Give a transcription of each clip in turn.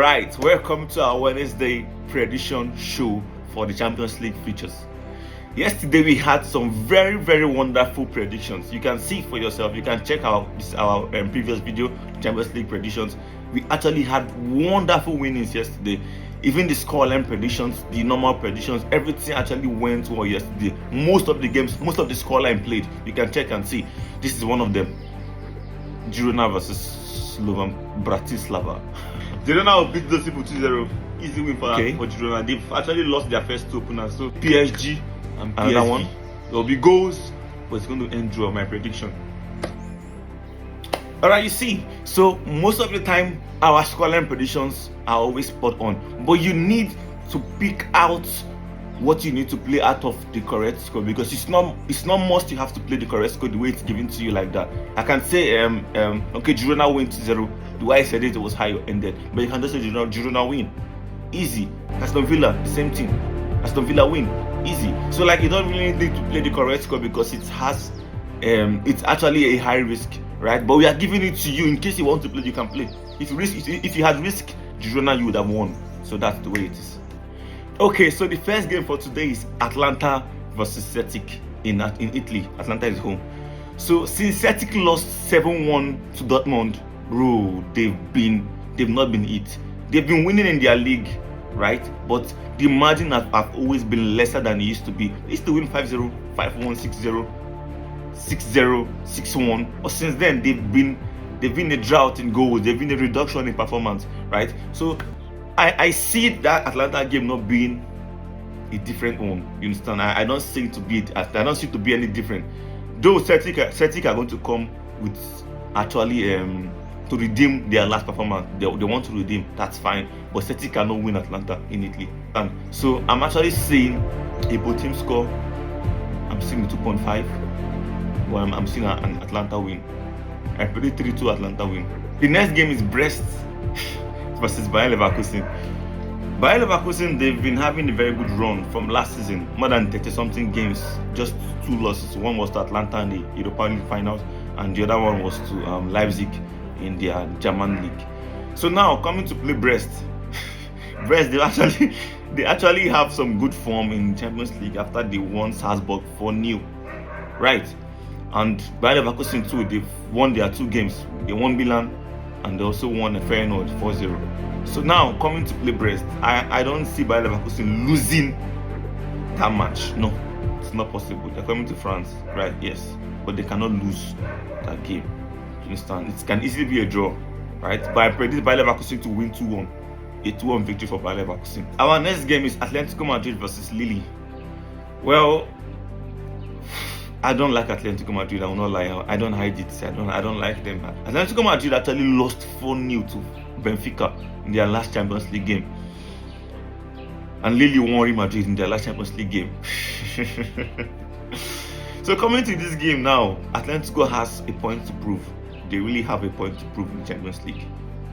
Alright, welcome to our Wednesday prediction show for the Champions League features. Yesterday we had some very wonderful predictions. You can see for yourself. You can check our previous video, Champions League predictions. We actually had wonderful winnings yesterday. Even the scoreline predictions, the normal predictions, everything actually went well yesterday. Most of the games, most of the scoreline played. You can check and see. This is one of them. Girona versus Bratislava. Girona will beat those people 2-0. Easy win for Girona. They've actually lost their first two openers. So PSG and another one. There will be goals, but it's going to end draw, my prediction. Alright, you see, so most of the time our scoreline predictions are always spot on, but you need to pick out what you need to play out of the correct score, because it's not must you have to play the correct score the way it's given to you like that. I can say okay, Girona win 2-0. The way I said it was how it ended, but you can just say Girona win, easy. Aston Villa, the same thing. Aston Villa win, easy. So like you don't really need to play the correct score because it has it's actually a high risk, right? But we are giving it to you in case you want to play, you can play. If you had risk Girona, you would have won. So that's the way it is. Okay, so the first game for today is Atlanta versus Celtic in Italy. Atlanta is home. So since Celtic lost 7-1 to Dortmund, bro, they've not been it. They've been winning in their league, right? But the margin have always been lesser than it used to be. They used to win 5-0, 5-1, 6-0, 6-0, 6-1. But since then they've been a drought in goals. They've been a reduction in performance, right? So I see that Atlanta game not being a different one. You understand? I don't see it to be any different. Though Celtic are going to come with actually to redeem their last performance. They want to redeem. That's fine. But Celtic cannot win Atlanta in Italy. So I'm actually seeing a both team score. I'm seeing 2.5. Well, I'm seeing an Atlanta win. I predict 3-2 Atlanta win. The next game is Brest versus Bayern Leverkusen. Bayern Leverkusen, they've been having a very good run from last season, more than 30-something games, just 2 losses. One was to Atlanta in the Europa League finals, and the other one was to Leipzig in their German league. So now coming to play Brest. Brest, they actually have some good form in Champions League after they won Salzburg 4-0, right? And Bayern Leverkusen too, they've won their 2 games. They won Milan, and they also won Feyenoord 4-0. So now coming to play Brest, I don't see Bayern Leverkusen losing that much. No, it's not possible. They're coming to France, right? Yes, but they cannot lose that game. You understand? It can easily be a draw, right? But I predict Bayern Leverkusen to win 2-1. A 2-1 victory for Bayern Leverkusen. Our next game is Atletico Madrid versus Lille. Well, I don't like Atletico Madrid. I will not lie. I don't hide it. I don't like them. Atletico Madrid actually lost 4-0 to Benfica in their last Champions League game, and Lille won Real Madrid in their last Champions League game. So coming to this game now, Atletico has a point to prove. They really have a point to prove in the Champions League,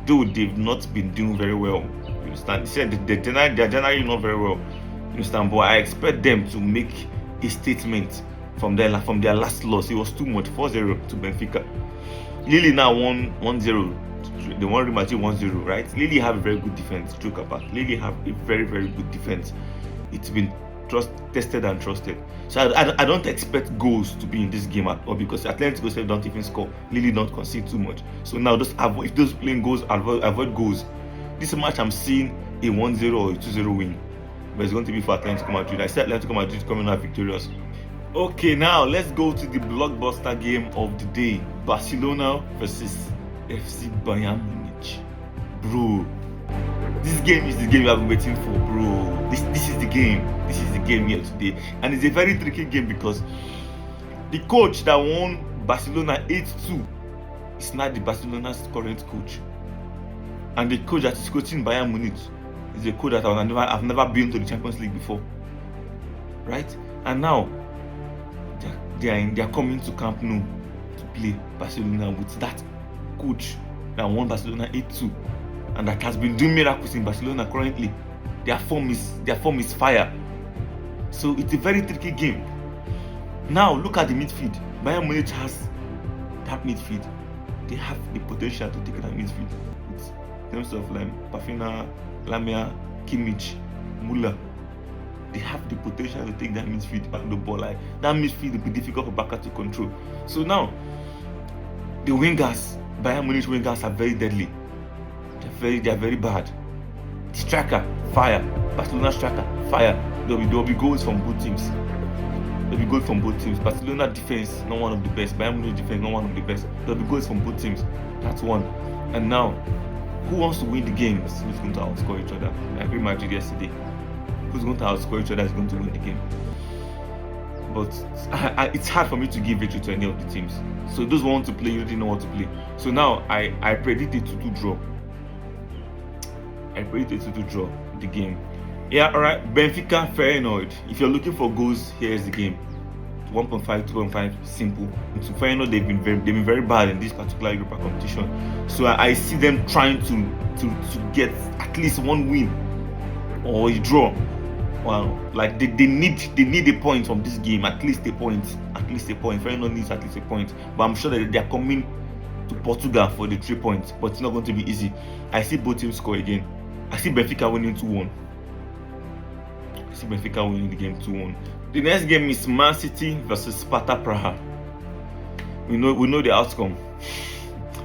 though they've not been doing very well. You understand? They said they're generally not very well. You understand? But I expect them to make a statement from their last loss. It was too much, 4-0 to Benfica. Lille now won 1-0. They won Real Madrid 1-0, right? Lille have a very good defense. Joke about. Lille have a very good defense. It's been tested and trusted. So I don't expect goals to be in this game at all, because Atletico don't even score. Lille don't concede too much. So now if those playing goals, avoid goals. This match I'm seeing a 1-0 or a 2-0 win, but it's going to be for Atletico Madrid. I said Atletico Madrid coming out victorious. Okay, now let's go to the blockbuster game of the day. Barcelona versus FC Bayern Munich. Bro, this game is the game I've been waiting for, bro. This is the game. This is the game here today. And it's a very tricky game because the coach that won Barcelona 8-2 is not the Barcelona's current coach. And the coach that is coaching Bayern Munich is a coach that I've never been to the Champions League before. Right? And now they are coming to Camp Nou to play Barcelona with that coach that won Barcelona 8-2 and that has been doing miracles in Barcelona currently. Their form is fire. So it's a very tricky game. Now look at the midfield. Bayern Munich has that midfield. They have the potential to take that midfield with in terms of Pafina, Lamia, Kimmich, Muller. They have the potential to take that midfield back the ball. Like that midfield will be difficult for Barca to control. So now the wingers, Bayern Munich wingers are very deadly. They are very bad. The striker, fire. Barcelona striker, fire. There will be goals from both teams. There will be goals from both teams. Barcelona defense, not one of the best. Bayern Munich defense, not one of the best. There will be goals from both teams. That's one. And now, who wants to win the games? Who's going to outscore each other? Like we Madrid yesterday. Who's going to outscore each other is going to win the game. But it's hard for me to give victory to any of the teams. So those who want to play, you didn't know what to play. So now I predicted to do draw. I predicted to do draw the game. Yeah, alright. Benfica, Feyenoord. If you're looking for goals, here's the game. 1.5, 2.5, simple. So Feyenoord, they've been very bad in this particular European competition. So I see them trying to get at least one win or a draw. Wow, like they need a point from this game, at least a point. Feyenoord needs at least a point. But I'm sure that they are coming to Portugal for the 3 points, but it's not going to be easy. I see both teams score again. I see Benfica winning 2-1. I see Benfica winning the game 2-1. The next game is Man City versus Sparta Prague. We know the outcome.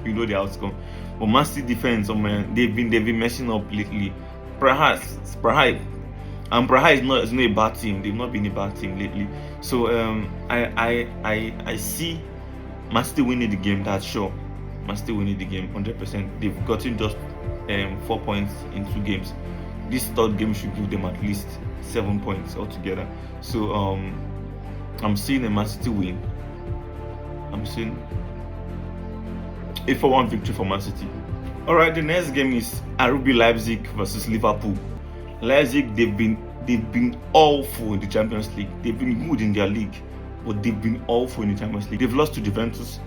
We know the outcome. But Man City defense, oh man, they've been messing up lately. Prague and Prague is not a bad team. They've not been a bad team lately. So I see Man City winning the game. That's sure. Man City winning the game 100%. They've gotten just 4 points in 2 games. This third game should give them at least 7 points altogether. So I'm seeing a Man City win. I'm seeing a 4-1 victory for Man City. Alright, the next game is RB Leipzig versus Liverpool. Leipzig, they've been awful in the Champions League. They've been good in their league, but they've been awful in the Champions League. They've lost to Juventus.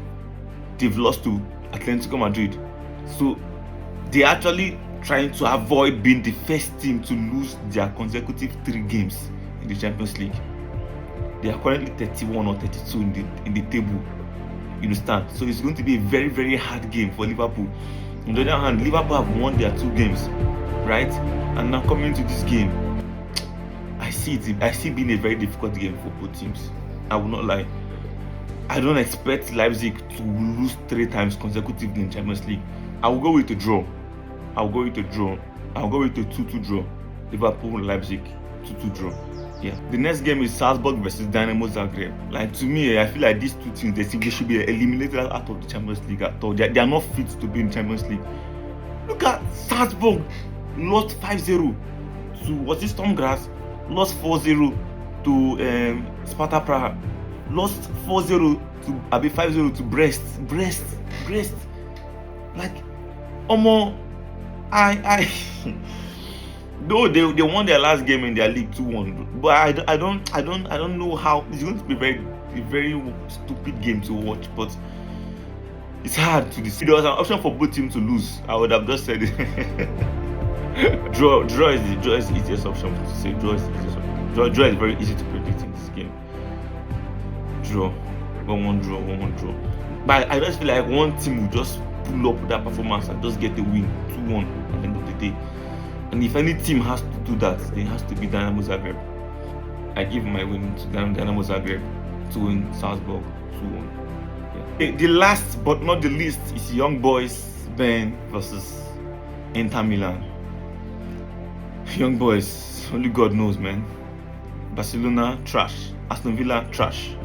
They've lost to Atletico Madrid. So they're actually trying to avoid being the first team to lose their consecutive 3 games in the Champions League. They are currently 31 or 32 in the table. You understand? So it's going to be a very, very hard game for Liverpool. On the other hand, Liverpool have won their 2 games, right? And now coming to this game, I see it being a very difficult game for both teams. I will not lie. I don't expect Leipzig to lose 3 times consecutively in Champions League. I will go with a draw. I'll go with a 2-2 draw. Liverpool and Leipzig 2-2 draw. Yeah. The next game is Salzburg versus Dinamo Zagreb. Like, to me, I feel like these 2 teams, they should be eliminated out of the Champions League at all. They are not fit to be in Champions League. Look at Salzburg, lost 5-0 to Storm Grass, lost 4-0 to Sparta Prague, lost 5-0 to Brest. Like, I though they won their last game in their league 2-1, but I don't know how. It's going to be a very stupid game to watch, but it's hard to decide. There was an option for both teams to lose. I would have just said it. Draw is the easiest option to say. Draw is the easiest option. Draw is very easy to predict in this game. Draw, 1-1 draw. But I just feel like one team will just pull up that performance and just get the win 2-1 at the end of the day. And if any team has to do that, then it has to be Dinamo Zagreb. I give my win to Dinamo Zagreb to win Salzburg 2-1. Yeah. The last but not the least is Young Boys Bayern versus Inter Milan. Young Boys, only God knows, man. Barcelona, trash. Aston Villa, trash.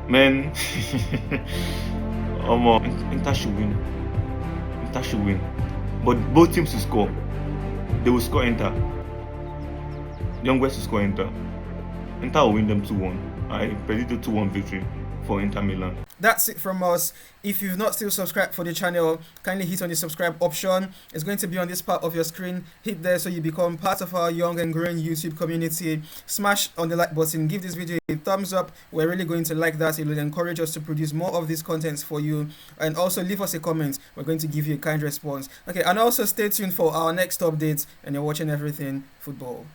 Man, Inter should win. But both teams will score. They will score Inter. Young Boys will score Inter. Inter will win them 2-1. I predict a 2-1 victory for Inter Milan. That's it from us. If you've not still subscribed for the channel, kindly hit on the subscribe option. It's going to be on this part of your screen. Hit there so you become part of our young and growing YouTube community. Smash on the like button. Give this video a thumbs up. We're really going to like that. It will encourage us to produce more of these contents for you. And also leave us a comment. We're going to give you a kind response. Okay, and also stay tuned for our next updates. And you're watching Everything Football.